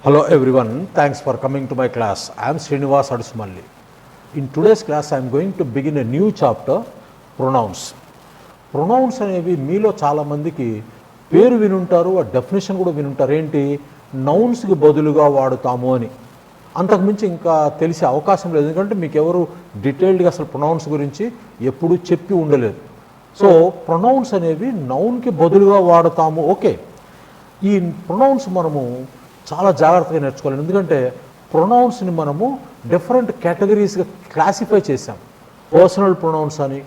Hello everyone, thanks for coming to my class. I am Srinivas Adusumalli. In today's class I am going to begin a new chapter, pronouns. Pronouns అనేవి మీలో చాలామందికి పేరు వినుంటారు, ఆ definition కూడా వినుంటారు. ఏంటి, నౌన్స్కి బదులుగా వాడుతాము అని. అంతకుమించి ఇంకా తెలిసే అవకాశం లేదు, ఎందుకంటే మీకు ఎవరు డీటెయిల్డ్గా అసలు ప్రొనౌన్స్ గురించి ఎప్పుడూ చెప్పి ఉండలేదు. సో ప్రొనౌన్స్ అనేవి నౌన్కి బదులుగా వాడుతాము. ఓకే, ఈ ప్రొనౌన్స్ మనము చాలా జాగ్రత్తగా నేర్చుకోవాలి, ఎందుకంటే ప్రొనౌన్స్ని మనము డిఫరెంట్ కేటగిరీస్గా క్లాసిఫై చేసాం. పర్సనల్ ప్రొనౌన్స్ అని,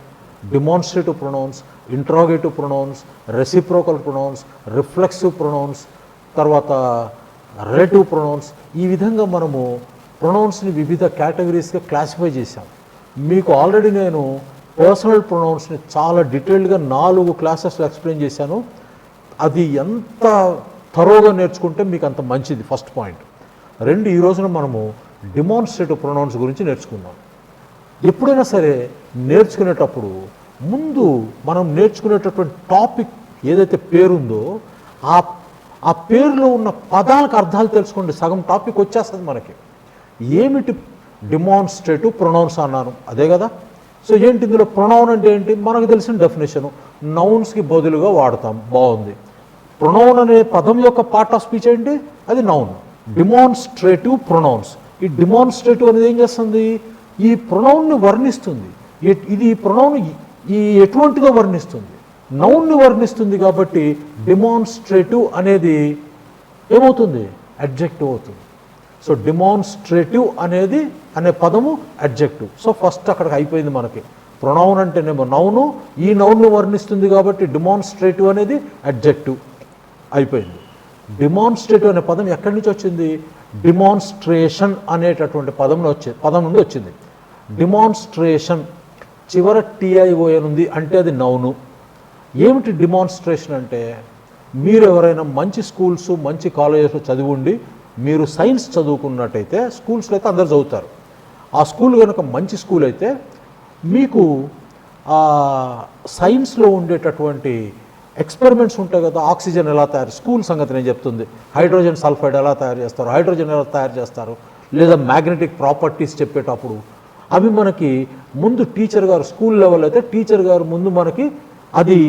demonstrative pronouns, interrogative pronouns, reciprocal pronouns, reflexive pronouns, తర్వాత రిలేటివ్ ప్రొనౌన్స్. ఈ విధంగా మనము ప్రొనౌన్స్ని వివిధ కేటగిరీస్గా క్లాసిఫై చేశాం. మీకు ఆల్రెడీ నేను పర్సనల్ ప్రొనౌన్స్ని చాలా డీటెయిల్డ్గా 4 క్లాసెస్లో ఎక్స్ప్లెయిన్ చేశాను. అది ఎంత థరోగా నేర్చుకుంటే మీకు అంత మంచిది. First point. 2, ఈ రోజున మనము డిమాన్స్ట్రేటివ్ ప్రొనౌన్స్ గురించి నేర్చుకుందాం. ఎప్పుడైనా సరే నేర్చుకునేటప్పుడు ముందు మనం నేర్చుకునేటటువంటి టాపిక్ ఏదైతే పేరుందో ఆ పేరులో ఉన్న పదాలకు అర్థాలు తెలుసుకోండి, సగం టాపిక్ వచ్చేస్తుంది మనకి. ఏమిటి డిమాన్స్ట్రేటివ్ ప్రొనౌన్స్ అన్నాను, అదే కదా. సో ఏంటి ఇందులో ప్రొనౌన్ అంటే ఏంటి, మనకు తెలిసిన డెఫినేషను, నౌన్స్కి బదులుగా వాడతాం. బాగుంది. ప్రొనౌన్ అనే పదం యొక్క పార్ట్ ఆఫ్ స్పీచ్ ఏంటి, అది నౌన్. Demonstrative pronouns. ఈ డిమాన్స్ట్రేటివ్ అనేది ఏం చేస్తుంది, ఈ ప్రొనౌన్ని వర్ణిస్తుంది. ఇది ఈ ప్రొనౌన్ ఈ ఎటువంటిదో వర్ణిస్తుంది, నౌన్ని వర్ణిస్తుంది. కాబట్టి డిమాన్స్ట్రేటివ్ అనేది ఏమవుతుంది, అడ్జెక్టివ్ అవుతుంది. సో డిమాన్స్ట్రేటివ్ అనే పదము అడ్జెక్టివ్. సో ఫస్ట్ అక్కడికి అయిపోయింది మనకి. ప్రొనౌన్ అంటేనేమో నౌను, ఈ నౌన్ను వర్ణిస్తుంది కాబట్టి డిమాన్స్ట్రేటివ్ అనేది అడ్జెక్టివ్ అయిపోయింది. డిమాన్స్ట్రేటివ్ అనే పదం ఎక్కడి నుంచి వచ్చింది, డిమాన్స్ట్రేషన్ అనేటటువంటి పదం నుండి వచ్చింది. డిమాన్స్ట్రేషన్ చివర TION ఉంది అంటే అది నౌను. ఏమిటి డిమాన్స్ట్రేషన్ అంటే, మీరు ఎవరైనా మంచి స్కూల్స్ మంచి కాలేజెస్లో చదివి ఉండి మీరు సైన్స్ చదువుకున్నట్టయితే, స్కూల్స్లో అయితే అందరు చదువుతారు, ఆ స్కూల్ కనుక మంచి స్కూల్ అయితే మీకు సైన్స్లో ఉండేటటువంటి ఎక్స్పెరిమెంట్స్ ఉంటాయి కదా. ఆక్సిజన్ ఎలా తయారు, స్కూల్ సంగతి నేను చెప్తుంది. హైడ్రోజన్ సల్ఫైడ్ ఎలా తయారు చేస్తారు, హైడ్రోజన్ ఎలా తయారు చేస్తారు, లేదా మ్యాగ్నెటిక్ ప్రాపర్టీస్ చెప్పేటప్పుడు అవి మనకి ముందు టీచర్ గారు, స్కూల్ లెవెల్ అయితే టీచర్ గారు ముందు మనకి అది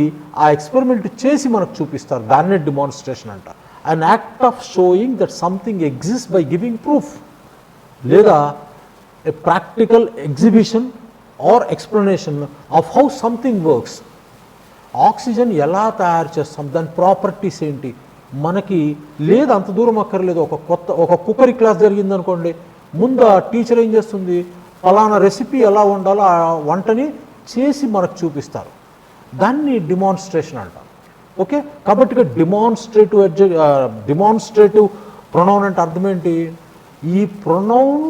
ఆ ఎక్స్పెరిమెంట్ చేసి మనకు చూపిస్తారు. దాన్నే డిమాన్స్ట్రేషన్ అంట. An act of showing that something exist by giving proof, లేదా a practical exhibition or explanation of how something works. Oxygen ఎలా తయారు చేస్తాం, దాని ప్రాపర్టీస్ ఏంటి మనకి లేదు, అంత దూరం అక్కర్లేదు. ఒక కుక్కరీ క్లాస్ జరిగిందనుకోండి, ముందు ఆ టీచర్ ఏం చేస్తుంది, ఫలానా రెసిపీ ఎలా వండాలో ఆ వంటని చేసి మనకు చూపిస్తారు. దాన్ని డిమాన్స్ట్రేషన్ అంటాం. ఓకే, కాబట్టి డిమాన్స్ట్రేటివ్ ప్రొనౌన్ అంటే అర్థం ఏంటి, ఈ ప్రొనౌన్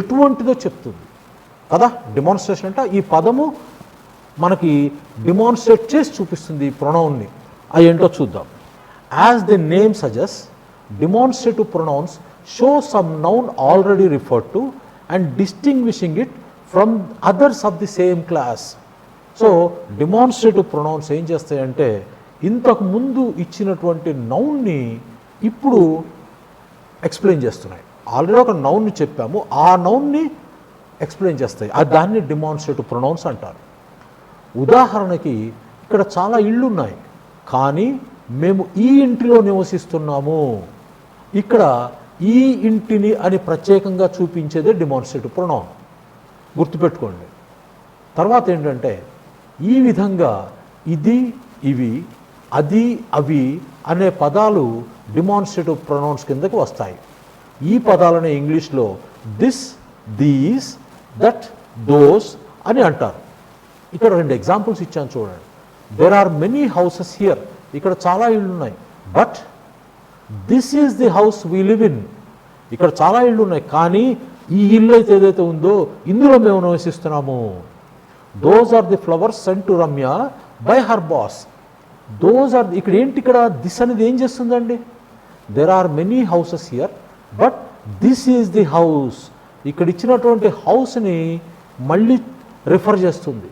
ఎటువంటిదో చెప్తుంది కదా. డిమాన్స్ట్రేషన్ అంటే ఈ పదము మనకి డిమాన్స్ట్రేట్ చేసి చూపిస్తుంది ఈ ప్రొనౌన్ని. అది ఏంటో చూద్దాం. As the name suggest, demonstrative pronouns show some noun already referred to and distinguishing it from others of the same class. So demonstrative pronouns ఏం చేస్తాయంటే, ఇంతకు ముందు ఇచ్చినటువంటి నౌన్ని ఇప్పుడు ఎక్స్ప్లెయిన్ చేస్తున్నాయి. ఆల్రెడీ ఒక నౌన్ని చెప్పాము, ఆ నౌన్ని ఎక్స్ప్లెయిన్ చేస్తాయి. దాన్ని డిమాన్స్ట్రేటివ్ ప్రొనౌన్స్ అంటారు. ఉదాహరణకి ఇక్కడ చాలా ఇళ్ళు ఉన్నాయి, కానీ మేము ఈ ఇంటిలో నివసిస్తున్నాము. ఇక్కడ ఈ ఇంటిని అని ప్రత్యేకంగా చూపించేదే డిమాన్స్ట్రేటివ్ ప్రొనౌన్, గుర్తుపెట్టుకోండి. తర్వాత ఏంటంటే, ఈ విధంగా ఇది, ఇవి, అది, అవి అనే పదాలు డిమాన్స్ట్రేటివ్ ప్రొనౌన్స్ కిందకి వస్తాయి. ఈ పదాలనే ఇంగ్లీష్లో దిస్, దీస్, దట్, దోస్ అని అంటారు. ఇక్కడ 2 ఎగ్జాంపుల్స్ ఇచ్చాను చూడండి. There are many houses here, ఇక్కడ చాలా ఇళ్ళు ఉన్నాయి. But this is the house we live in, ఇక్కడ చాలా ఇళ్ళు ఉన్నాయి, కానీ ఈ ఇల్లు అయితే ఏదైతే ఉందో ఇందులో మేము నివసిస్తున్నాము. Those are the flowers sent to Ramya by her boss. Those are, ఇక్కడ ఏంటి, ఇక్కడ దిస్ అనేది ఏం చేస్తుందండి, there are many houses here but this is the house. ఇక్కడ ఇచ్చినటువంటి హౌస్ని మళ్ళీ రిఫర్ చేస్తుంది,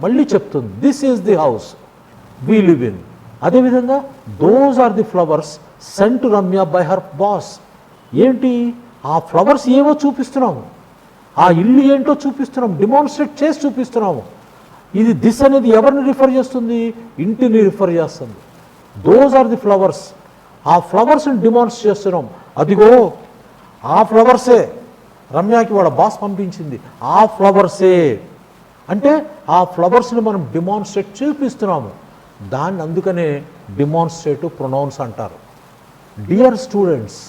మళ్ళీ చెప్తుంది, this is the house we live in. అదేవిధంగా those are the flowers sent to Ramya by her boss. ఏంటి ఆ ఫ్లవర్స్ ఏవో చూపిస్తున్నాము, ఆ ఇల్లు ఏంటో చూపిస్తున్నాం, డిమాన్స్ట్రేట్ చేసి చూపిస్తున్నాము. ఇది దిస్ అనేది ఎవరిని రిఫర్ చేస్తుంది? ఇంటిని రిఫర్ చేస్తుంది. Those are the flowers. ఆ ఫ్లవర్స్ని డిమాన్స్ట్రేట్ చేస్తున్నాం. అదిగో ఆ ఫ్లవర్సే రమ్యకి వాళ్ళ బాస్ పంపించింది, ఆ ఫ్లవర్సే అంటే ఆ ఫ్లవర్స్ని మనం డిమాన్స్ట్రేట్ చూపిస్తున్నాము. దాన్ని అందుకనే డిమాన్స్ట్రేటివ్ ప్రొనౌన్స్ అంటారు. Dear students,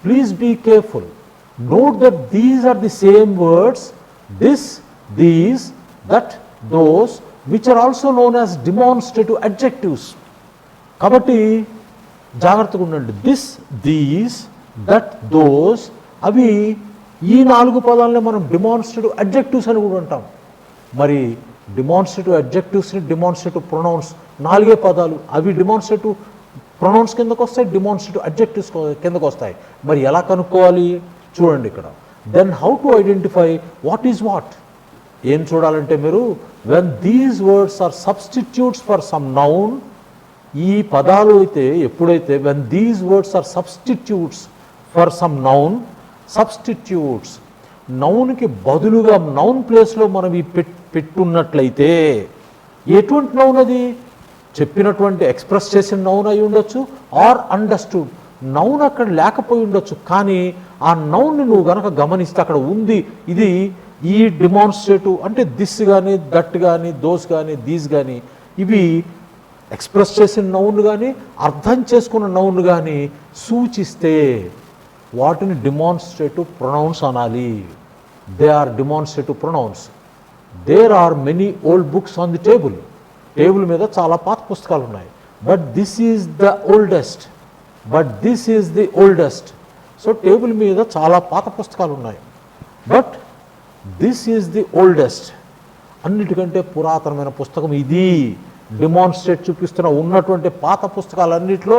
please be careful. Note that these are the same words, this, these, that, those, which are also known as demonstrative adjectives. కాబట్టి జాగ్రత్తగా ఉండండి. దిస్, దీస్, దట్, దోస్ అవి ఈ 4 పదాలని మనం డిమాన్స్ట్రేటివ్ అడ్జెక్టివ్స్ అని కూడా అంటాం. మరి డిమాన్స్ట్రేటివ్ అడ్జెక్టివ్స్ని డెమాన్స్ట్రేటివ్ ప్రొనౌన్స్ 4 పదాలు, అవి డిమాన్స్ట్రేటివ్ ప్రొనౌన్స్ కిందకు వస్తాయి, డిమాన్స్ట్రేటివ్ అడ్జెక్టివ్స్ కిందకు వస్తాయి. మరి ఎలా కనుక్కోవాలి చూడండి ఇక్కడ. Then how to identify what is what? ఏం చూడాలంటే మీరు, when these words are substitutes for some noun, ఈ పదాలు అయితే ఎప్పుడైతే when these words are substitutes for some noun, substitutes నౌన్కి బదులుగా నౌన్ ప్లేస్లో మనం ఈ పెట్టున్నట్లయితే, ఎటువంటి నౌన్ అది? చెప్పినటువంటి ఎక్స్ప్రెస్ చేసిన నౌన్ అయి ఉండొచ్చు, ఆర్ అండర్స్టూడ్ నౌన్ అక్కడ లేకపోయి ఉండొచ్చు. కానీ ఆ నౌన్ని నువ్వు గనక గమనిస్తే అక్కడ ఉంది. ఇది ఈ డిమాన్స్ట్రేటివ్ అంటే దిస్ కానీ, దట్ కానీ, దోస్ కానీ, దీస్ కానీ, ఇవి ఎక్స్ప్రెస్ చేసిన నౌన్ కానీ, అర్థం చేసుకున్న నౌన్ కానీ సూచిస్తే వాటిని డిమాన్స్ట్రేటివ్ ప్రొనౌన్స్ అనాలి. They are demonstrative pronouns. There are many old books on the table. Table మీద చాలా పాత పుస్తకాలు ఉన్నాయి. But this is the oldest. So table మీద చాలా పాత పుస్తకాలు ఉన్నాయి. But this is the oldest. అన్నిటికంటే పురాతనమైన పుస్తకం ఇది. డిమాన్స్ట్రేట్ చూపిస్తున్న ఉన్నటువంటి పాత పుస్తకాలన్నిటిలో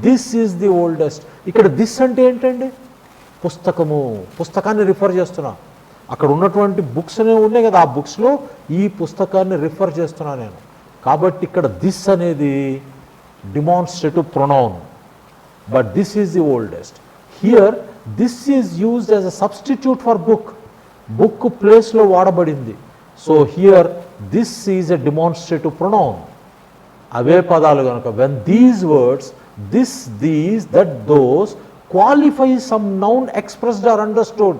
దిస్ ఈజ్ ది ఓల్డెస్ట్. ఇక్కడ దిస్ అంటే ఏంటండి? పుస్తకము, పుస్తకాన్ని రిఫర్ చేస్తున్నా. అక్కడ ఉన్నటువంటి బుక్స్ అనేవి ఉన్నాయి కదా, ఆ బుక్స్లో ఈ పుస్తకాన్ని రిఫర్ చేస్తున్నా నేను. కాబట్టి ఇక్కడ దిస్ అనేది demonstrative pronoun. But this is the oldest. Here, this is used as a substitute for book. Book place lo vaadabadindi. So here, this is a demonstrative pronoun. Ave padalu ganaka. When these words, this, these, that, those, qualify some noun expressed or understood,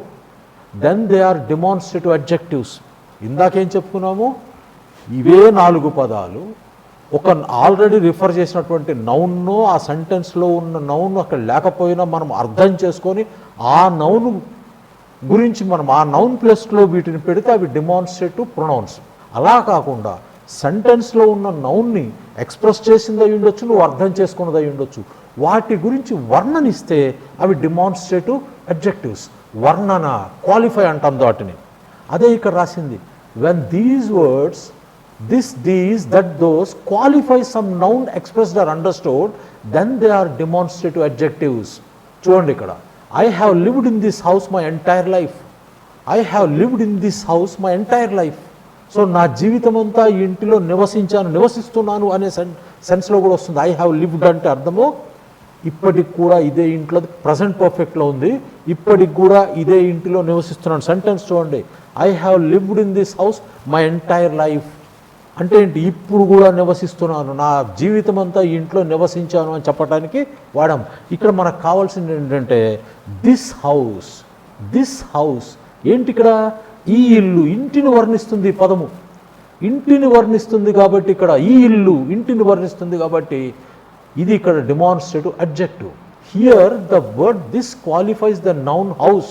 then they are demonstrative adjectives. ఇందాకేం చెప్పుకున్నాము? ఇవే 4 పదాలు ఒక already refer చేసినటువంటి నౌన్ను, ఆ సెంటెన్స్లో ఉన్న noun అక్కడ లేకపోయినా మనం అర్థం చేసుకొని ఆ నౌన్ గురించి మనం ఆ నౌన్ ప్లేస్లో వీటిని పెడితే అవి డిమాన్స్ట్రేటివ్ ప్రొనౌన్స్. అలా కాకుండా సెంటెన్స్లో ఉన్న నౌన్ని ఎక్స్ప్రెస్ చేసింది అయి ఉండొచ్చు, నువ్వు అర్థం చేసుకున్నది అయి ఉండొచ్చు, వాటి గురించి వర్ణనిస్తే అవి డిమాన్స్ట్రేటివ్ అడ్జెక్టివ్స్. వర్ణన, క్వాలిఫై అంటాం వాటిని. అదే ఇక్కడ రాసింది. When these words this, these, that, those qualify some noun expressed or understood, then they are demonstrative adjectives. చూడండి ఇక్కడ, I have lived in this house my entire life. I have lived in this house my entire life. So నా జీవితం అంతా ఈ ఇంటిలో నివసిస్తున్నాను అనే సెన్స్లో కూడా వస్తుంది. ఐ హ్యావ్ లివ్డ్ అంటే అర్థము ఇప్పటికి కూడా ఇదే ఇంట్లో, ప్రజెంట్ పర్ఫెక్ట్లో ఉంది, ఇప్పటికి కూడా ఇదే ఇంటిలో నివసిస్తున్నాను. సెంటెన్స్ చూడండి, I have lived in this house my entire life అంటే ఏంటి? ఇప్పుడు కూడా నివసిస్తున్నాను, నా జీవితం అంతా ఈ ఇంట్లో నివసించాను అని చెప్పడానికి వాడాం. ఇక్కడ మనకు కావాల్సింది ఏంటంటే దిస్ హౌస్. దిస్ హౌస్ ఏంటి? ఇక్కడ ఈ ఇల్లు, ఇంటిని వర్ణిస్తుంది ఈ పదము. ఇంటిని వర్ణిస్తుంది కాబట్టి ఇక్కడ ఈ ఇల్లు ఇంటిని వర్ణిస్తుంది కాబట్టి ఇది ఇక్కడ demonstrative adjective. Here the word this qualifies the noun house.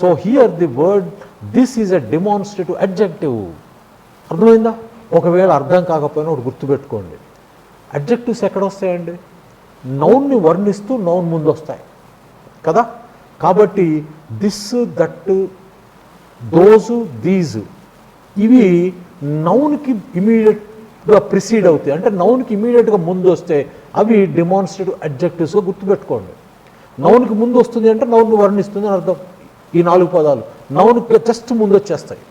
So here the word this is a demonstrative adjective. అర్థమైందా? ఒకవేళ అర్థం కాకపోయినా ఒకటి గుర్తుపెట్టుకోండి, అడ్జెక్టివ్స్ ఎక్కడ వస్తాయండి? నౌన్ని వర్ణిస్తూ నౌన్ ముందు వస్తాయి కదా. కాబట్టి దిస్, దట్, దోజు, దీజు ఇవి నౌన్కి ఇమీడియట్గా ప్రిసీడ్ అవుతాయి. అంటే నౌన్కి ఇమీడియట్గా ముందు వస్తే అవి డిమాన్స్ట్రేటివ్ అడ్జెక్టివ్స్గా గుర్తుపెట్టుకోండి. నౌన్కి ముందు వస్తుంది అంటే నౌన్ను వర్ణిస్తుంది అని అర్థం. ఈ 4 పదాలు నౌన్కి జస్ట్ ముందు వచ్చేస్తాయి,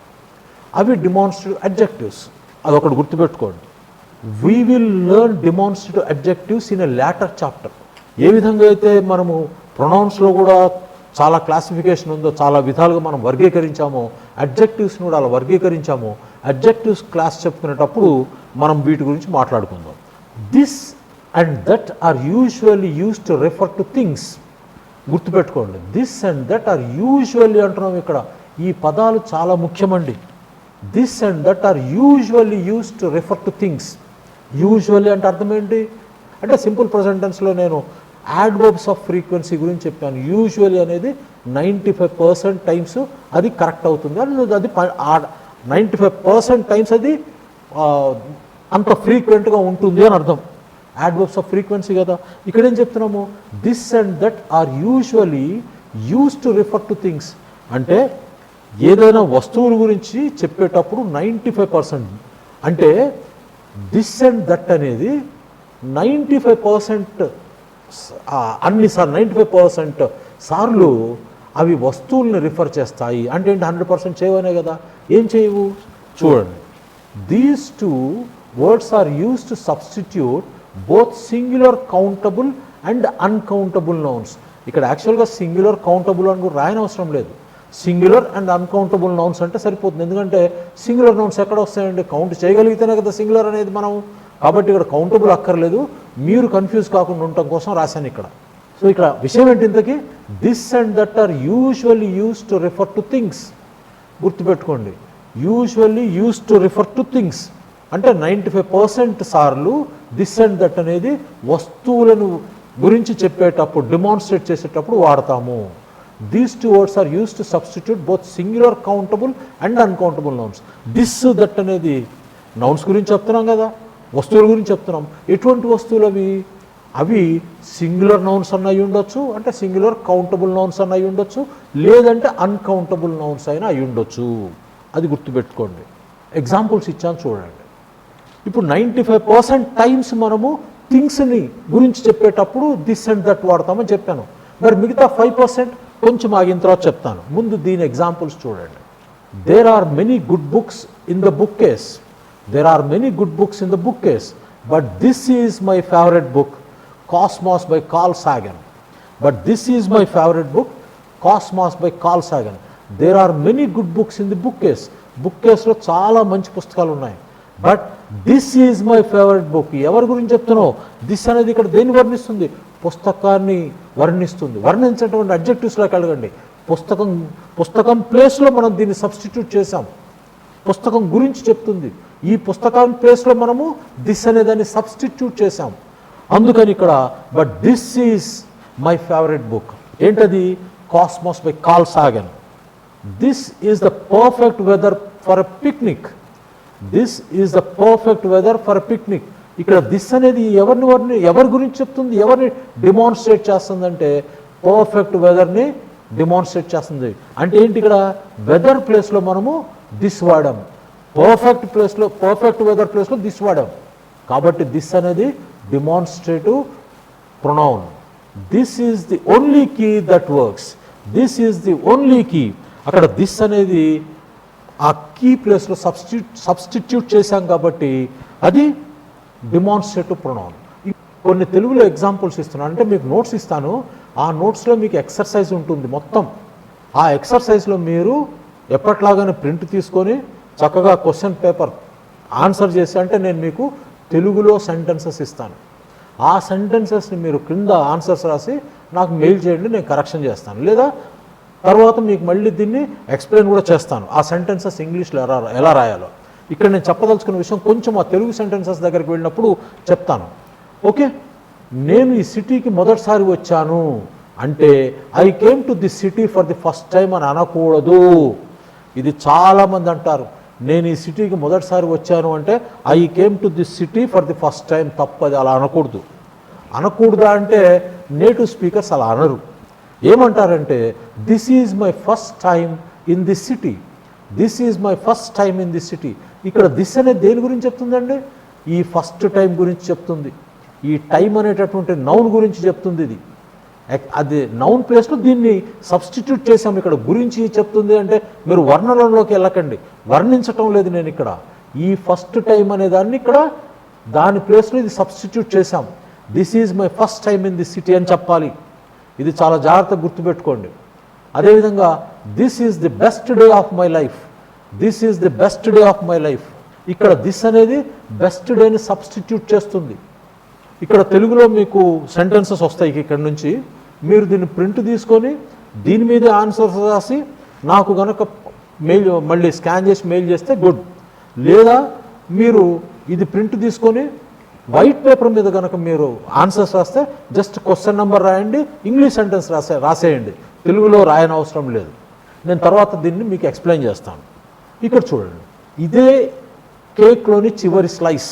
అవి డిమాన్స్ట్రేటివ్ అడ్జెక్టివ్స్. అదొకటి గుర్తుపెట్టుకోండి. We will learn demonstrative adjectives in a later chapter. ఏ విధంగా అయితే మనము ప్రొనౌన్స్లో కూడా చాలా క్లాసిఫికేషన్ ఉందో, చాలా విధాలుగా మనం వర్గీకరించామో, అడ్జెక్టివ్స్ని కూడా అలా వర్గీకరించామో, అడ్జెక్టివ్స్ క్లాస్ చెప్పుకునేటప్పుడు మనం వీటి గురించి మాట్లాడుకుందాం. This and that are usually use to refer to things. గుర్తుపెట్టుకోండి, this and that are usually అంటున్నాం ఇక్కడ. ఈ పదాలు చాలా ముఖ్యమండి. This and that are usually use to refer to things. Usually అంటే అర్థం ఏంటి అంటే సింపుల్ ప్రెజెంట్ టెన్స్లో నేను యాడ్వర్బ్స్ ఆఫ్ ఫ్రీక్వెన్సీ గురించి చెప్పాను. యూజువల్లీ అనేది 95% టైమ్స్ అది కరెక్ట్ అవుతుంది, అది 95% టైమ్స్ అది అంత ఫ్రీక్వెంట్గా ఉంటుంది అని అర్థం. యాడ్వర్బ్స్ ఆఫ్ ఫ్రీక్వెన్సీ కదా. ఇక్కడ ఏం చెప్తున్నాము, this and that are usually use to refer to things అంటే ఏదైనా వస్తువుల గురించి చెప్పేటప్పుడు 95% అంటే దిస్ అండ్ దట్ అనేది 95% అన్నిసార్లు 95% సార్లు అవి వస్తువుల్ని రిఫర్ చేస్తాయి. అంటే ఏంటి, 100% చేయవనే కదా. ఏం చేయవు చూడండి. These two words are use to substitute both singular countable and uncountable nouns. ఇక్కడ యాక్చువల్గా సింగులర్ కౌంటబుల్ అని కూడా రాయని అవసరం లేదు. సింగులర్ అండ్ అన్కౌంటబుల్ నౌన్స్ అంటే సరిపోతుంది. ఎందుకంటే సింగులర్ నౌన్స్ ఎక్కడ వస్తాయండి, కౌంట్ చేయగలిగితేనే కదా సింగులర్ అనేది మనం. కాబట్టి ఇక్కడ కౌంటబుల్ అక్కర్లేదు, మీరు కన్ఫ్యూజ్ కాకుండా ఉండటం కోసం రాశాను ఇక్కడ. సో ఇక్కడ విషయం ఏంటి ఇంతకీ, this and that are usually use to refer to things. గుర్తుపెట్టుకోండి, usually use to refer to things అంటే 95% సార్లు దిస్ అండ్ దట్ అనేది వస్తువులను గురించి చెప్పేటప్పుడు, డిమాన్స్ట్రేట్ చేసేటప్పుడు వాడతాము. These two words are use to substitute both singular countable and uncountable nouns. This that అనేది నౌన్స్ గురించి చెప్తున్నాం కదా, వస్తువుల గురించి చెప్తున్నాం. ఎటువంటి వస్తువులు అవి? అవి సింగులర్ నౌన్స్ అన్న అయి ఉండొచ్చు, అంటే సింగులర్ కౌంటబుల్ నౌన్స్ అన్న అయి ఉండొచ్చు, లేదంటే అన్కౌంటబుల్ నౌన్స్ అయినా అయి ఉండొచ్చు. అది గుర్తుపెట్టుకోండి. ఎగ్జాంపుల్స్ ఇచ్చాను చూడండి. ఇప్పుడు 95% టైమ్స్ మనము థింగ్స్ని గురించి చెప్పేటప్పుడు దిస్ అండ్ దట్ వాడతామని చెప్పాను. మరి మిగతా 5% కొంచెం ఆగిన తర్వాత చెప్తాను. ముందు దీని ఎగ్జాంపుల్స్ చూడండి. There are many good books in the book case. There are many good books in the bookcase, but this is my favorite book, Cosmos by Carl Sagan. But this is my favorite book, Cosmos by Carl Sagan. There are many good books in the bookcase. Bookcaseలో చాలా మంచి పుస్తకాలు ఉన్నాయి. But this is my favourite book. ఎవరి గురించి చెప్తున్నావు? This అనేది ఇక్కడ దేన్ని వర్ణిస్తుంది? పుస్తకాన్ని వర్ణిస్తుంది. వర్ణించేటువంటి అడ్జెక్టివ్స్లోకి అడగండి. పుస్తకం ప్లేస్లో మనం దీన్ని సబ్స్టిట్యూట్ చేసాం. పుస్తకం గురించి చెప్తుంది. ఈ పుస్తకం ప్లేస్లో మనము దిస్ అనేదాన్ని సబ్స్టిట్యూట్ చేసాం. అందుకని ఇక్కడ but this is my favourite book. ఏంటది? Cosmos by Carl Sagan. This is the perfect weather for a picnic. This is the perfect weather for a picnic. ఇక్కడ దిస్ అనేది ఎవరి గురించి చెప్తుంది, ఎవరిని డిమాన్స్ట్రేట్ చేస్తుందంటే పర్ఫెక్ట్ వెదర్ని డిమాన్స్ట్రేట్ చేస్తుంది. అంటే ఏంటి, ఇక్కడ వెదర్ ప్లేస్లో మనము దిస్ వాడాం, పర్ఫెక్ట్ వెదర్ ప్లేస్లో దిస్ వాడాం. కాబట్టి దిస్ అనేది demonstrative pronoun. This is the only key that works. This is the only key. అక్కడ దిస్ అనేది ఆ కీ ప్లేస్లో సబ్స్టిట్యూట్ చేశాం కాబట్టి అది డిమాన్స్ట్రేటివ్ ప్రొనౌన్. కొన్ని తెలుగులో ఎగ్జాంపుల్స్ ఇస్తున్నాను, అంటే మీకు నోట్స్ ఇస్తాను. ఆ నోట్స్లో మీకు ఎక్సర్సైజ్ ఉంటుంది మొత్తం. ఆ ఎక్సర్సైజ్లో మీరు ఎప్పట్లాగానే ప్రింట్ తీసుకొని చక్కగా క్వశ్చన్ పేపర్ ఆన్సర్ చేసి, అంటే నేను మీకు తెలుగులో సెంటెన్సెస్ ఇస్తాను. ఆ సెంటెన్సెస్ని మీరు క్రింద ఆన్సర్స్ రాసి నాకు మెయిల్ చేయండి, నేను కరెక్షన్ చేస్తాను. లేదా తర్వాత మీకు మళ్ళీ దీన్ని ఎక్స్ప్లెయిన్ కూడా చేస్తాను, ఆ సెంటెన్సెస్ ఇంగ్లీష్లో ఎలా రాయాలో. ఇక్కడ నేను చెప్పదలుచుకున్న విషయం కొంచెం ఆ తెలుగు సెంటెన్సెస్ దగ్గరికి వెళ్ళినప్పుడు చెప్తాను. ఓకే, నేను ఈ సిటీకి మొదటిసారి వచ్చాను అంటే I came to this city for the first time అని అనకూడదు. ఇది చాలామంది అంటారు, నేను ఈ సిటీకి మొదటిసారి వచ్చాను అంటే I came to this city for the first time. తప్పది, అలా అనకూడదు. అనకూడదా అంటే నేటివ్ స్పీకర్స్ అలా అనరు. ఏమంటారంటే this is my first time in this city. This is my first time in this city. ఇక్కడ దిస్ అనేది దేని గురించి చెప్తుందండి? ఈ ఫస్ట్ టైం గురించి చెప్తుంది. ఈ టైం అనేటటువంటి నౌన్ గురించి చెప్తుంది. ఇది అది నౌన్ ప్లేస్లో దీన్ని సబ్స్టిట్యూట్ చేసాం. ఇక్కడ గురించి చెప్తుంది అంటే మీరు వర్ణనలోకి వెళ్ళకండి, వర్ణించటం లేదు నేను ఇక్కడ. ఈ ఫస్ట్ టైం అనే దాన్ని ఇక్కడ దాని ప్లేస్లో ఇది సబ్స్టిట్యూట్ చేసాం. This is my first time in this city అని చెప్పాలి. ఇది చాలా జాగ్రత్తగా గుర్తుపెట్టుకోండి. అదేవిధంగా this is the best day of my life, this is the best day of my life. ఇక్కడ దిస్ అనేది బెస్ట్ డేని సబ్స్టిట్యూట్ చేస్తుంది. ఇక్కడ తెలుగులో మీకు సెంటెన్సెస్ వస్తాయి. ఇక్కడ నుంచి మీరు దీన్ని ప్రింట్ తీసుకొని దీని మీదే ఆన్సర్స్ రాసి నాకు గనక మెయిల్ మళ్ళీ స్కాన్ చేసి మెయిల్ చేస్తే గుడ్. లేదా మీరు ఇది ప్రింట్ తీసుకొని వైట్ పేపర్ మీద కనుక మీరు ఆన్సర్స్ రాస్తే జస్ట్ క్వశ్చన్ నెంబర్ రాయండి, ఇంగ్లీష్ సెంటెన్స్ రాసేయండి, తెలుగులో రాయని అవసరం లేదు. నేను తర్వాత దీన్ని మీకు ఎక్స్ప్లెయిన్ చేస్తాను. ఇక్కడ చూడండి, ఇదే కేక్లోని చివరి స్లైస్.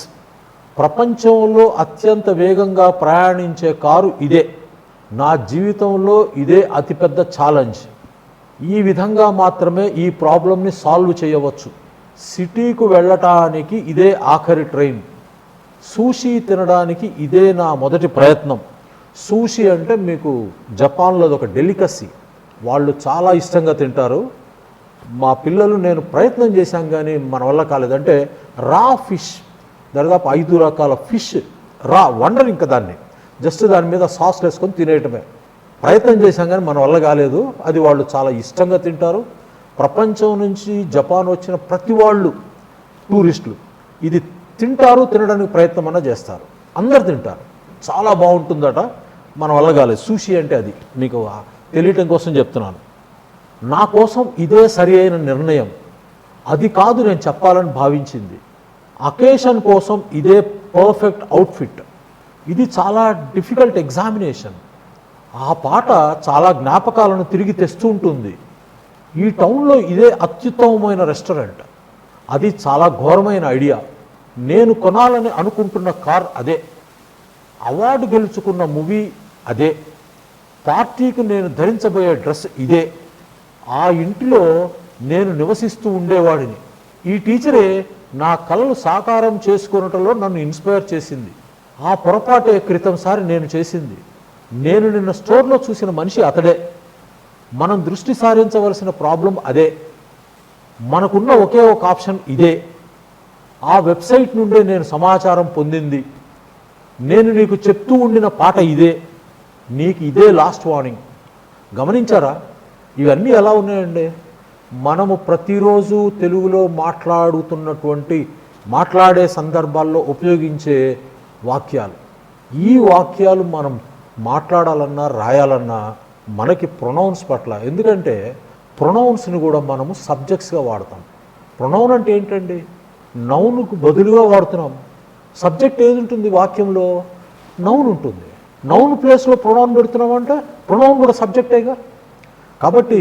ప్రపంచంలో అత్యంత వేగంగా ప్రయాణించే కారు ఇదే, నా జీవితంలో ఇదే అతిపెద్ద ఛాలెంజ్. ఈ విధంగా మాత్రమే ఈ ప్రాబ్లమ్ని సాల్వ్ చేయవచ్చు. సిటీకు వెళ్ళటానికి ఇదే ఆఖరి ట్రైన్. సూషీ తినడానికి ఇదే నా మొదటి ప్రయత్నం. సూషీ అంటే మీకు జపాన్లో ఒక డెలికసీ, వాళ్ళు చాలా ఇష్టంగా తింటారు. మా పిల్లలు నేను ప్రయత్నం చేశాం కానీ మన వల్ల కాలేదంటే రా ఫిష్, దాదాపు 5 రకాల ఫిష్ రా వండర్, ఇంకా దాన్ని జస్ట్ దాని మీద సాస్ వేసుకొని తినేయటమే. ప్రయత్నం చేశాం కానీ మన వల్ల కాలేదు. అది వాళ్ళు చాలా ఇష్టంగా తింటారు. ప్రపంచం నుంచి జపాన్ వచ్చిన ప్రతి వాళ్ళు టూరిస్టులు ఇది తింటారు, తినడానికి ప్రయత్నం అన్నా చేస్తారు. అందరు తింటారు, చాలా బాగుంటుందట. మన వల్ల కాలేదు. సూషీ అంటే అది మీకు తెలియటం కోసం చెప్తున్నాను. నా కోసం ఇదే సరి అయిన నిర్ణయం. అది కాదు నేను చెప్పాలని భావించింది. అకేషన్ కోసం ఇదే పర్ఫెక్ట్ అవుట్ఫిట్. ఇది చాలా డిఫికల్ట్ ఎగ్జామినేషన్. ఆ పాట చాలా జ్ఞాపకాలను తిరిగి తెస్తూ ఉంటుంది. ఈ టౌన్లో ఇదే అత్యుత్తమమైన రెస్టారెంట్. అది చాలా ఘోరమైన ఐడియా. నేను కొనాలని అనుకుంటున్న కార్ అదే. అవార్డు గెలుచుకున్న మూవీ అదే. పార్టీకి నేను ధరించబోయే డ్రెస్ ఇదే. ఆ ఇంటిలో నేను నివసిస్తూ ఉండేవాడిని. ఈ టీచరే నా కలలు సాకారం చేసుకున్నటంలో నన్ను ఇన్స్పైర్ చేసింది. ఆ పొరపాటే క్రితంసారి నేను చేసింది. నేను నిన్న స్టోర్లో చూసిన మనిషి అతడే. మనం దృష్టి సారించవలసిన ప్రాబ్లం అదే. మనకున్న ఒకే ఒక ఆప్షన్ ఇదే. ఆ వెబ్సైట్ నుండే నేను సమాచారం పొందింది. నేను నీకు చెప్తూ ఉండిన పాట ఇదే. నీకు ఇదే లాస్ట్ వార్నింగ్. గమనించారా ఇవన్నీ ఎలా ఉన్నాయండి? మనము ప్రతిరోజు తెలుగులో మాట్లాడే సందర్భాల్లో ఉపయోగించే వాక్యాలు. ఈ వాక్యాలు మనం మాట్లాడాలన్నా రాయాలన్నా మనకి ప్రొనౌన్స్ పట్ల, ఎందుకంటే ప్రొనౌన్స్ని కూడా మనము సబ్జెక్ట్స్గా వాడతాం. ప్రొనౌన్ అంటే ఏంటండి? నౌన్కు బదులుగా వాడుతున్నాం. సబ్జెక్ట్ ఏది ఉంటుంది వాక్యంలో? నౌన్ ఉంటుంది. నౌన్ ప్లేస్లో ప్రొనౌన్ పెడుతున్నామంటే ప్రొనౌన్ కూడా సబ్జెక్టేగా. కాబట్టి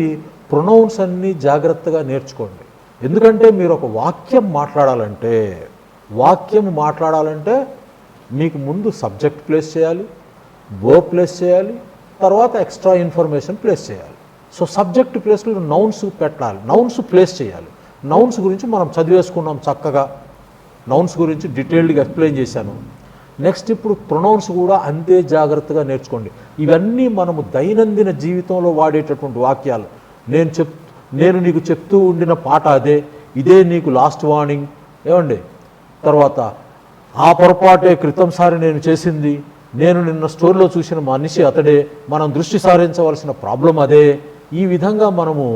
ప్రొనౌన్స్ అన్నీ జాగ్రత్తగా నేర్చుకోండి. ఎందుకంటే మీరు ఒక వాక్యం మాట్లాడాలంటే మీకు ముందు సబ్జెక్ట్ ప్లేస్ చేయాలి, వర్బ్ ప్లేస్ చేయాలి, తర్వాత ఎక్స్ట్రా ఇన్ఫర్మేషన్ ప్లేస్ చేయాలి. సో సబ్జెక్ట్ ప్లేస్లో నౌన్స్ పెట్టాలి, నౌన్స్ ప్లేస్ చేయాలి. నౌన్స్ గురించి మనం చదివేసుకున్నాం చక్కగా. నౌన్స్ గురించి డీటెయిల్డ్గా ఎక్స్ప్లెయిన్ చేశాను. నెక్స్ట్ ఇప్పుడు ప్రొనౌన్స్ కూడా అంతే జాగ్రత్తగా నేర్చుకోండి. ఇవన్నీ మనము దైనందిన జీవితంలో వాడేటటువంటి వాక్యాలు. నేను నీకు చెప్తూ ఉండిన పాట అదే, ఇదే నీకు లాస్ట్ వార్నింగ్. ఏమండి? తర్వాత ఆ పొరపాటే క్రితంసారి నేను చేసింది, నేను నిన్న స్టోర్లో చూసిన మనిషి అతడే, మనం దృష్టి సారించవలసిన ప్రాబ్లం అదే. ఈ విధంగా మనము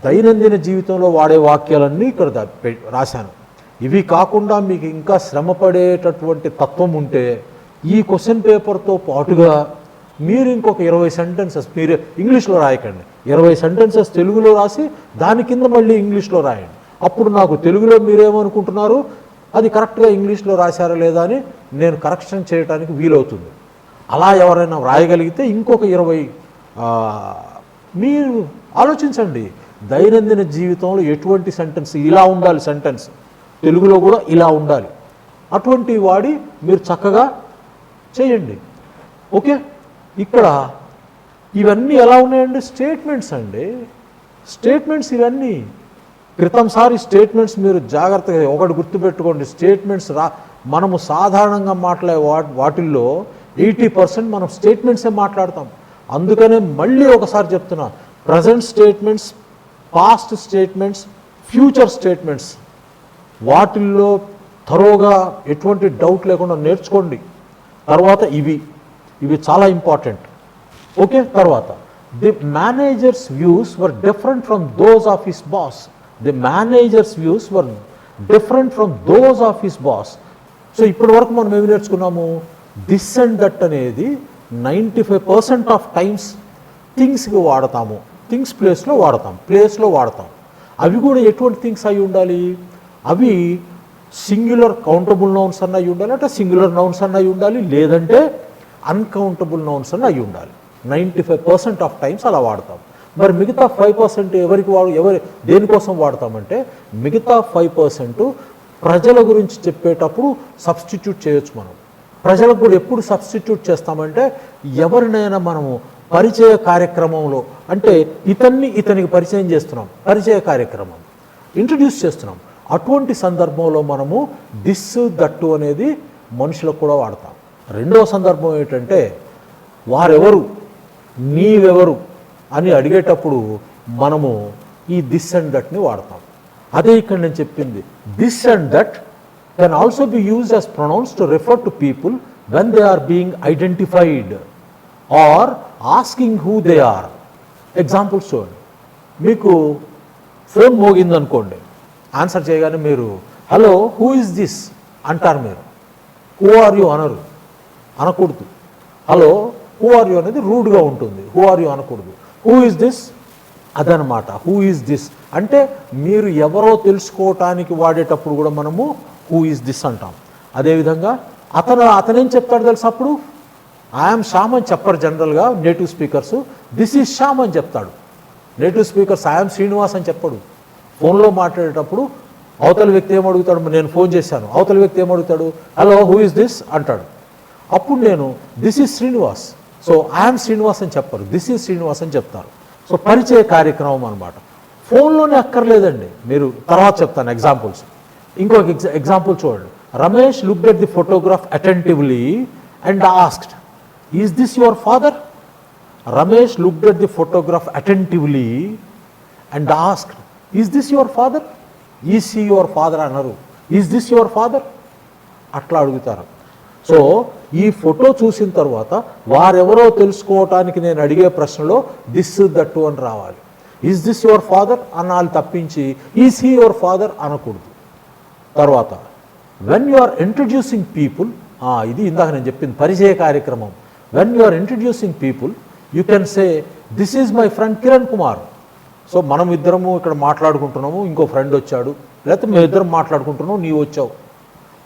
దైనందిన జీవితంలో వాడే వాక్యాలన్నీ ఇక్కడ రాశాను. ఇవి కాకుండా మీకు ఇంకా శ్రమపడేటటువంటి తత్వం ఉంటే ఈ క్వశ్చన్ పేపర్తో పాటుగా మీరు ఇంకొక 20 సెంటెన్సెస్ మీరు ఇంగ్లీష్లో రాయకండి. 20 సెంటెన్సెస్ తెలుగులో రాసి దాని కింద మళ్ళీ ఇంగ్లీష్లో రాయండి. అప్పుడు నాకు తెలుగులో మీరేమనుకుంటున్నారు, అది కరెక్ట్గా ఇంగ్లీష్లో రాశారా లేదా అని నేను కరెక్షన్ చేయడానికి వీలవుతుంది. అలా ఎవరైనా రాయగలిగితే ఇంకొక 20 మీరు ఆలోచించండి. దైనందిన జీవితంలో ఎటువంటి సెంటెన్స్ ఇలా ఉండాలి, సెంటెన్స్ తెలుగులో కూడా ఇలా ఉండాలి, అటువంటి వాడి మీరు చక్కగా చేయండి. ఓకే, ఇక్కడ ఇవన్నీ ఎలా ఉన్నాయండి? స్టేట్మెంట్స్ అండి, స్టేట్మెంట్స్. ఇవన్నీ క్రితంసారి స్టేట్మెంట్స్ మీరు జాగ్రత్తగా ఒకటి గుర్తుపెట్టుకోండి. స్టేట్మెంట్స్ మనము సాధారణంగా మాట్లాడే వాటిల్లో 80% మనం స్టేట్మెంట్సే మాట్లాడతాం. అందుకనే మళ్ళీ ఒకసారి చెప్తున్నా, present statements, past statements, future statements, వాటిల్లో థరోగా ఎటువంటి డౌట్ లేకుండా నేర్చుకోండి. తర్వాత ఇవి చాలా ఇంపార్టెంట్. ఓకే, తర్వాత The manager's views were different from those of his boss. The manager's views were different from those of his boss. So ఇప్పటి వరకు మనం ఏమి నేర్చుకున్నాము? దిస్ అండ్ దట్ అనేది 95% ఆఫ్ టైమ్స్ థింగ్స్కి వాడతాము, థింగ్స్ ప్లేస్లో వాడతాం. అవి కూడా ఎటువంటి థింగ్స్ అయి ఉండాలి? అవి సింగులర్ కౌంటబుల్ నౌన్స్ అన్న అయి ఉండాలి, అంటే సింగులర్ నౌన్స్ అన్న అయి ఉండాలి, లేదంటే అన్కౌంటబుల్ నౌన్స్ అన్న అయి ఉండాలి. 95% ఆఫ్ టైమ్స్ అలా వాడతాం. మరి మిగతా 5% దేనికోసం వాడతామంటే, మిగతా 5% ప్రజల గురించి చెప్పేటప్పుడు సబ్స్టిట్యూట్ చేయొచ్చు. మనం ప్రజలకు కూడా ఎప్పుడు సబ్స్టిట్యూట్ చేస్తామంటే, ఎవరినైనా మనము పరిచయ కార్యక్రమంలో, అంటే ఇతనికి పరిచయం చేస్తున్నాం, పరిచయ కార్యక్రమం ఇంట్రడ్యూస్ చేస్తున్నాం, అటువంటి సందర్భంలో మనము దిస్ దట్టు అనేది మనుషులకు కూడా వాడతాం. రెండవ సందర్భం ఏంటంటే, వారెవరు, నీవెవరు అని అడిగేటప్పుడు మనము ఈ దిస్ అండ్ దట్ని వాడతాం. అదే ఇక్కడ నేను చెప్పింది. This and that can also be used as pronouns to refer to people when they are being identified or asking who they are. Examples చూడండి. మీకు ఫోన్ మోగిందనుకోండి, ఆన్సర్ చేయగానే మీరు హలో హూ ఇస్ దిస్ అంటారు. మీరు హూ ఆర్ యూ అనకూడదు. Hello who are you అనేది రూడ్గా ఉంటుంది. Who are you అనకూడదు. హూ ఇస్ దిస్ అదనమాట. హూ ఈజ్ దిస్ అంటే మీరు ఎవరో తెలుసుకోవటానికి వాడేటప్పుడు కూడా మనము హూ ఈజ్ దిస్ అంటాం. అదేవిధంగా అతనేం చెప్తాడు తెలుసు, అప్పుడు ఐఎమ్ శ్యామ్ అని చెప్పరు జనరల్గా native speakers. This is Shyam అని చెప్తాడు. నేటివ్ స్పీకర్స్ ఐఎమ్ శ్రీనివాస్ అని చెప్పడు. ఫోన్లో మాట్లాడేటప్పుడు అవతల వ్యక్తి ఏమడుగుతాడు, నేను ఫోన్ చేశాను, అవతల వ్యక్తి ఏమడుగుతాడు, హలో హూ ఈజ్ దిస్ అంటాడు. అప్పుడు నేను this is Srinivas, so I'm Srinivas అని చెప్పరు, దిస్ ఈజ్ శ్రీనివాస్ అని చెప్తారు. సో పరిచయ కార్యక్రమం అనమాట. ఫోన్లోనే అక్కర్లేదండి, మీరు తర్వాత చెప్తాను ఎగ్జాంపుల్స్. ఇంకొక ఎగ్జాంపుల్ చూడండి. Ramesh looked at the photograph attentively and asked, is this your father? Ramesh looked at the photograph attentively and asked, is this your father? Is he your father అన్నారు, ఈజ్ దిస్ యువర్ ఫాదర్ అట్లా అడుగుతారు. So ఈ photo చూసిన తర్వాత వారెవరో తెలుసుకోవటానికి నేను అడిగే ప్రశ్నలో దిస్ దట్టు అని రావాలి. ఈజ్ దిస్ యువర్ ఫాదర్ అనాలి తప్పించి ఈజ్ హీ యువర్ ఫాదర్ అనకూడదు. తర్వాత when you are introducing people, ఇది ఇందాక నేను చెప్పింది పరిచయ కార్యక్రమం. When you are introducing people you can say this is my friend Kiran Kumar. So మనం ఇద్దరము ఇక్కడ మాట్లాడుకుంటున్నాము, ఇంకో ఫ్రెండ్ వచ్చాడు, లేకపోతే మేము ఇద్దరం మాట్లాడుకుంటున్నాము, నీవు వచ్చావు,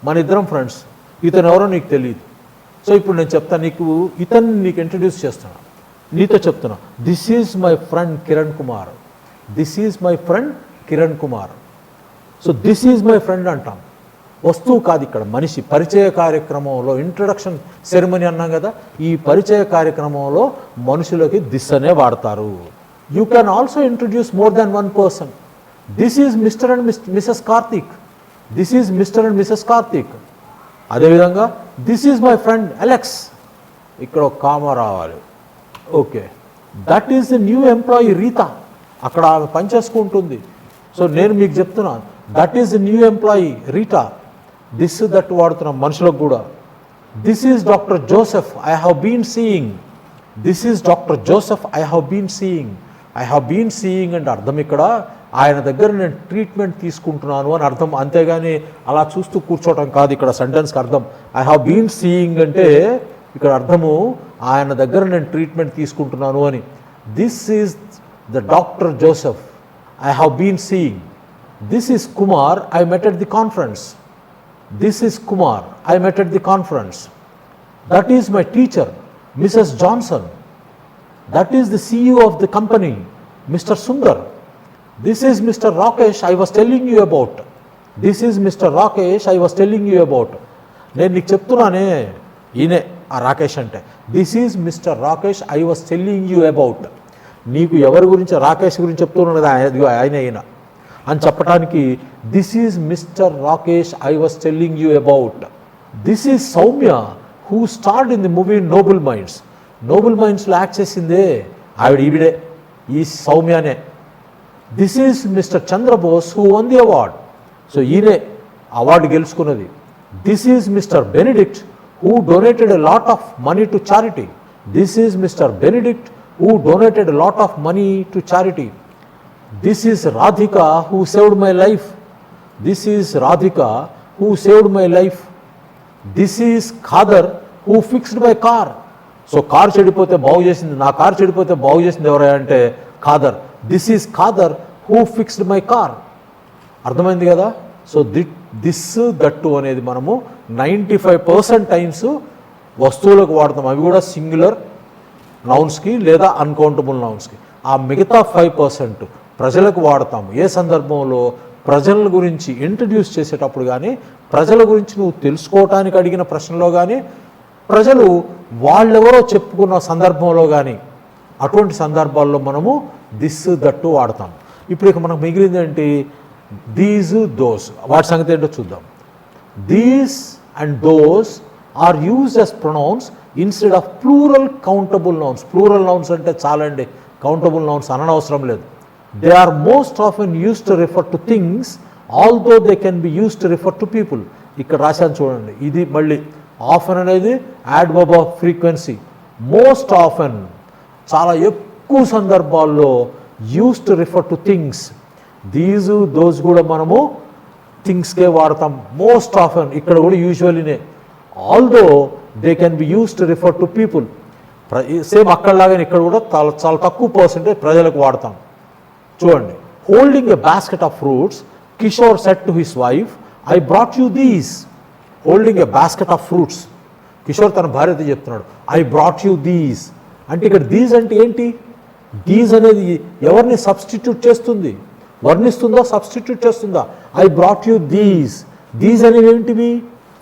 మన ఇద్దరం ఫ్రెండ్స్, ఇతను ఎవరో నీకు తెలియదు. సో ఇప్పుడు నేను చెప్తాను, నీకు ఇంట్రడ్యూస్ చేస్తున్నా, నీతో చెప్తున్నా, this is my friend Kiran Kumar, this is my friend Kiran Kumar. So this is my friend అంటాం, వస్తువు కాదు ఇక్కడ మనిషి. పరిచయ కార్యక్రమంలో ఇంట్రడక్షన్ సెరమనీ అన్నాం కదా, ఈ పరిచయ కార్యక్రమంలో మనుషులకి దిస్ అనే వాడతారు. You can also introduce more than one person. This is mister and Mrs Karthik, this is mister and Mrs Karthik. అదేవిధంగా this is my friend Alex, ఇక్కడ ఒక కామా రావాలి. Okay, that is the new employee Rita, అక్కడ ఆమె పనిచేసుకుంటుంది. So నేను మీకు చెప్తున్నా, that is the new employee Rita. This that వాడుతున్నాం మనుషులకు కూడా. This is doctor Joseph, I have been seeing, this is doctor Joseph, I have been seeing. I have been seeing అంటే అర్థం ఇక్కడ ఆయన దగ్గర నేను ట్రీట్మెంట్ తీసుకుంటున్నాను అని అర్థం, అంతేగాని అలా చూస్తూ కూర్చోవటం కాదు ఇక్కడ సెంటెన్స్కి అర్థం. ఐ హ్యావ్ బీన్ సీయింగ్ అంటే ఇక్కడ అర్థము ఆయన దగ్గర నేను ట్రీట్మెంట్ తీసుకుంటున్నాను అని. This is the doctor Joseph, I have been seeing. This is Kumar, I met at the conference. This is Kumar, I met at the conference. That is my teacher, Mrs Johnson. That is the CEO of the company, Mr Sundar. This is Mr. Rakesh, I was telling you about. This is Mr. Rakesh, I was telling you about. నేను నీకు చెప్తున్నానే, ఈయనే ఆ రాకేష్ అంటే. This is mister Rakesh, I was telling you about. నీకు ఎవరి గురించి, రాకేష్ గురించి చెప్తున్నాను కదా, ఆయన అని చెప్పడానికి this is mister Rakesh, I was telling you about. This is Soumya, who starred in the movie Noble Minds. నోబుల్ మైండ్స్లో యాక్ట్ చేసిందే ఈవిడే, ఈ సౌమ్యనే. This is mister Chandrabose who won the award. So ఈయనే అవార్డు గెలుచుకున్నది. This is mister Benedict who donated a lot of money to charity. This is mister Benedict who donated a lot of money to charity. This is Radhika who saved my life. This is Radhika who saved my life. This is Khadar who fixed my car. So car చెడిపోతే బాగు చేసింది, నా car చెడిపోతే బాగు చేసింది ఎవరైనా అంటే Khader. This is Khader who fixed my car. అర్థమైంది కదా. సో దిస్ దట్టు అనేది మనము 95% టైమ్స్ వస్తువులకు వాడతాం, అవి కూడా సింగులర్ నౌన్స్కి లేదా అన్కౌంటబుల్ నౌన్స్కి. ఆ మిగతా 5% ప్రజలకు వాడతాము. ఏ సందర్భంలో? ప్రజల గురించి ఇంట్రడ్యూస్ చేసేటప్పుడు కానీ, ప్రజల గురించి నువ్వు తెలుసుకోవటానికి అడిగిన ప్రశ్నలో కానీ, ప్రజలు వాళ్ళెవరో చెప్పుకున్న సందర్భంలో కానీ, అటువంటి సందర్భాల్లో మనము దిస్ దట్టు వాడతాం. ఇప్పుడు ఇక మనకు మిగిలింది ఏంటి? These those. వాటి సంగతి ఏంటో చూద్దాం. These and those are used as pronouns instead of plural countable nouns. Plural nouns అంటే చాలండి, కౌంటబుల్ నౌన్స్ అనవసరం లేదు. They are most often used to refer to things although they can be used to refer to people. ఇక్కడ రాశాను చూడండి. ఇది మళ్ళీ often అనేది adverb of frequency. Most often చాలా ఎక్కువ సందర్భాల్లో used to refer to things. These those కూడా మనము థింగ్స్కే వాడతాం మోస్ట్ ఆఫెన్. ఇక్కడ కూడా యూజువల్లీనే. Although they can be used to refer to people. Same అక్కడలాగానే ఇక్కడ కూడా చాలా తక్కువ పర్సెంటేజ్ ప్రజలకు వాడతాం. చూడండి. Holding a basket of fruits, Kishore said to his wife, I brought you these. Holding a basket of fruits. Kishore తన భార్యతో చెప్తున్నాడు, ఐ బ్రాట్ యూ దీస్. అంటే ఇక్కడ దీస్ అంటే ఏంటి? దీస్ అనేది ఎవరిని సబ్స్టిట్యూట్ చేస్తుంది? వర్ణిస్తుందా? సబ్స్టిట్యూట్ చేస్తుందా? I brought you these. These అనేవి ఏంటివి?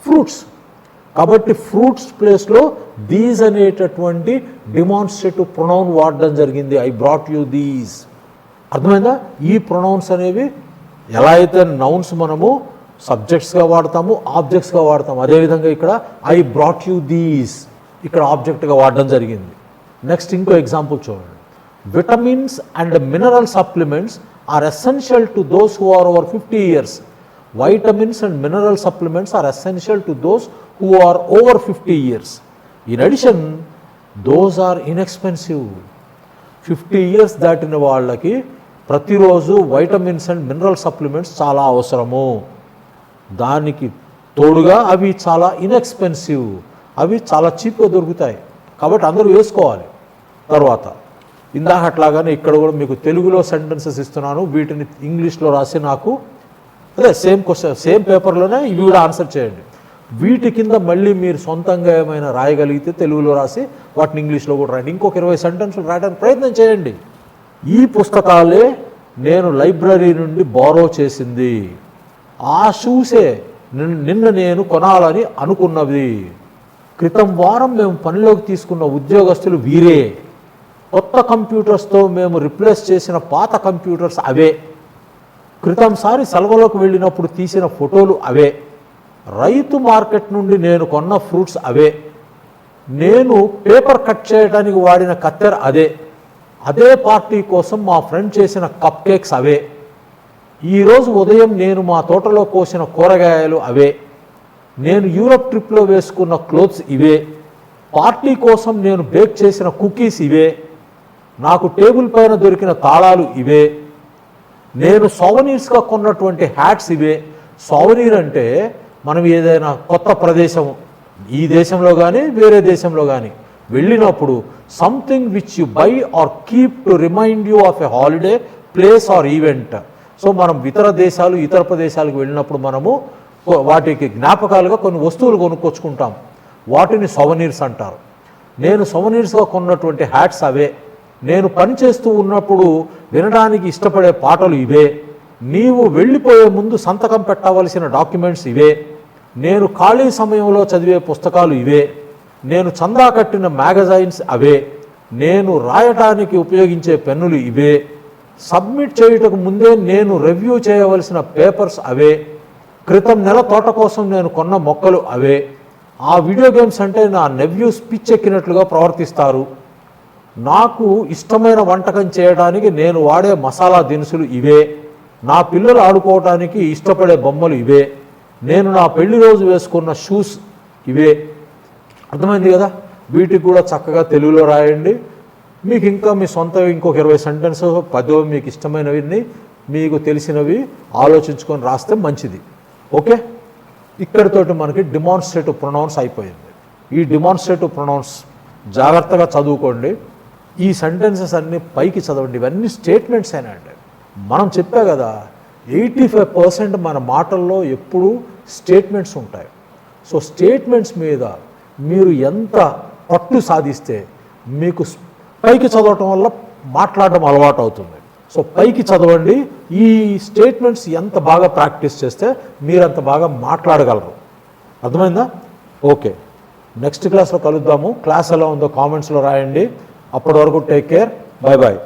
ఫ్రూట్స్. కాబట్టి ఫ్రూట్స్ ప్లేస్లో దీస్ అనేటటువంటి డిమాన్స్ట్రేటివ్ ప్రొనౌన్ వాడడం జరిగింది. I brought you these. అర్థమైందా? ఈ ప్రొనౌన్స్ అనేవి ఎలా అయితే నౌన్స్ మనము సబ్జెక్ట్స్గా వాడతాము, ఆబ్జెక్ట్స్గా వాడతాము, అదేవిధంగా ఇక్కడ ఐ బ్రాట్ యూ దీస్ ఇక్కడ ఆబ్జెక్ట్గా వాడడం జరిగింది. నెక్స్ట్ ఇంకో ఎగ్జాంపుల్ చూడండి. Vitamins and mineral supplements are essential to those who are over 50 years. Vitamins and mineral supplements are essential to those who are over 50 years. In addition, those are inexpensive. 50 years దాటిన వాళ్ళకి ప్రతిరోజు vitamins and mineral supplements చాలా అవసరము. దానికి తోడుగా అవి చాలా inexpensive, అవి చాలా చీప్గా దొరుకుతాయి. కాబట్టి అందరూ వేసుకోవాలి. తర్వాత ఇందాక అట్లాగానే ఇక్కడ కూడా మీకు తెలుగులో సెంటెన్సెస్ ఇస్తున్నాను, వీటిని ఇంగ్లీష్లో రాసి నాకు అదే సేమ్ క్వశ్చన్ సేమ్ పేపర్లోనే ఇవి కూడా ఆన్సర్ చేయండి. వీటి కింద మళ్ళీ మీరు సొంతంగా ఏమైనా రాయగలిగితే తెలుగులో రాసి వాటిని ఇంగ్లీష్లో కూడా రాయండి. ఇంకొక 20 సెంటెన్సులు రాయడానికి ప్రయత్నం చేయండి. ఈ పుస్తకాలే నేను లైబ్రరీ నుండి బారో చేసింది. ఆ షూసే నిన్న నేను కొనాలని అనుకున్నది. క్రితం వారం మేము పనిలోకి తీసుకున్న ఉద్యోగస్తులు వీరే. కొత్త కంప్యూటర్స్తో మేము రిప్లేస్ చేసిన పాత కంప్యూటర్స్ అవే. క్రితంసారి సెలవులకు వెళ్ళినప్పుడు తీసిన ఫోటోలు అవే. రైతు మార్కెట్ నుండి నేను కొన్న ఫ్రూట్స్ అవే. నేను పేపర్ కట్ చేయడానికి వాడిన కత్తెర అదే. అదే పార్టీ కోసం మా ఫ్రెండ్ చేసిన కప్ కేక్స్ అవే. ఈరోజు ఉదయం నేను మా తోటలో కోసిన కూరగాయలు అవే. నేను యూరప్ ట్రిప్లో వేసుకున్న క్లోత్స్ ఇవే. పార్టీ కోసం నేను బేక్ చేసిన కుకీస్ ఇవే. నాకు టేబుల్ పైన దొరికిన తాళాలు ఇవే. నేను సోవనీర్స్గా కొన్నటువంటి హ్యాట్స్ ఇవే. సోవనీర్ అంటే మనం ఏదైనా కొత్త ప్రదేశం, ఈ దేశంలో కానీ వేరే దేశంలో కానీ వెళ్ళినప్పుడు something which you buy or keep to remind you of a holiday place or event. So మనం ఇతర దేశాలు ఇతర ప్రదేశాలకు వెళ్ళినప్పుడు మనము వాటికి జ్ఞాపకాలుగా కొన్ని వస్తువులు కొనుక్కొచ్చుకుంటాం. వాటిని సోవనీర్స్ అంటారు. నేను సోవనీర్స్గా కొన్నటువంటి హ్యాట్స్ అవే. నేను పనిచేస్తూ ఉన్నప్పుడు వినడానికి ఇష్టపడే పాటలు ఇవే. నీవు వెళ్ళిపోయే ముందు సంతకం పెట్టవలసిన డాక్యుమెంట్స్ ఇవే. నేను ఖాళీ సమయంలో చదివే పుస్తకాలు ఇవే. నేను చందా కట్టిన మ్యాగజైన్స్ అవే. నేను రాయటానికి ఉపయోగించే పెన్నులు ఇవే. సబ్మిట్ చేయుటకు ముందే నేను రివ్యూ చేయవలసిన పేపర్స్ అవే. క్రితం నెల తోట కోసం నేను కొన్న మొక్కలు అవే. ఆ వీడియో గేమ్స్ అంటే నా నెవ్యూస్ పిచ్చెక్కినట్లుగా ప్రవర్తిస్తారు. నాకు ఇష్టమైన వంటకం చేయడానికి నేను వాడే మసాలా దినుసులు ఇవే. నా పిల్లలు ఆడుకోవడానికి ఇష్టపడే బొమ్మలు ఇవే. నేను నా పెళ్లి రోజు వేసుకున్న షూస్ ఇవే. అర్థమైంది కదా? వీటికి కూడా చక్కగా తెలుగులో రాయండి. మీకు ఇంకా మీ సొంత ఇంకొక 20 సెంటెన్స్ 10 మీకు ఇష్టమైనవి మీకు తెలిసినవి ఆలోచించుకొని రాస్తే మంచిది. ఓకే, ఇక్కడితోటి మనకి డిమాన్స్ట్రేటివ్ ప్రొనౌన్స్ అయిపోయింది. ఈ డిమాన్స్ట్రేటివ్ ప్రొనౌన్స్ జాగ్రత్తగా చదువుకోండి. ఈ సెంటెన్సెస్ అన్నీ పైకి చదవండి. ఇవన్నీ స్టేట్మెంట్స్ అండి. మనం చెప్పా కదా 85% మన మాటల్లో ఎప్పుడూ స్టేట్మెంట్స్ ఉంటాయి. సో స్టేట్మెంట్స్ మీద మీరు ఎంత పట్టు సాధిస్తే మీకు పైకి చదవటం వల్ల మాట్లాడడం అలవాటు అవుతుంది. సో పైకి చదవండి. ఈ స్టేట్మెంట్స్ ఎంత బాగా ప్రాక్టీస్ చేస్తే మీరు అంత బాగా మాట్లాడగలరు. అర్థమైందా? ఓకే, నెక్స్ట్ క్లాస్లో కలుద్దాము. క్లాస్ ఎలా ఉందో కామెంట్స్లో రాయండి. అప్పటి వరకు టేక్ కేర్. Bye bye.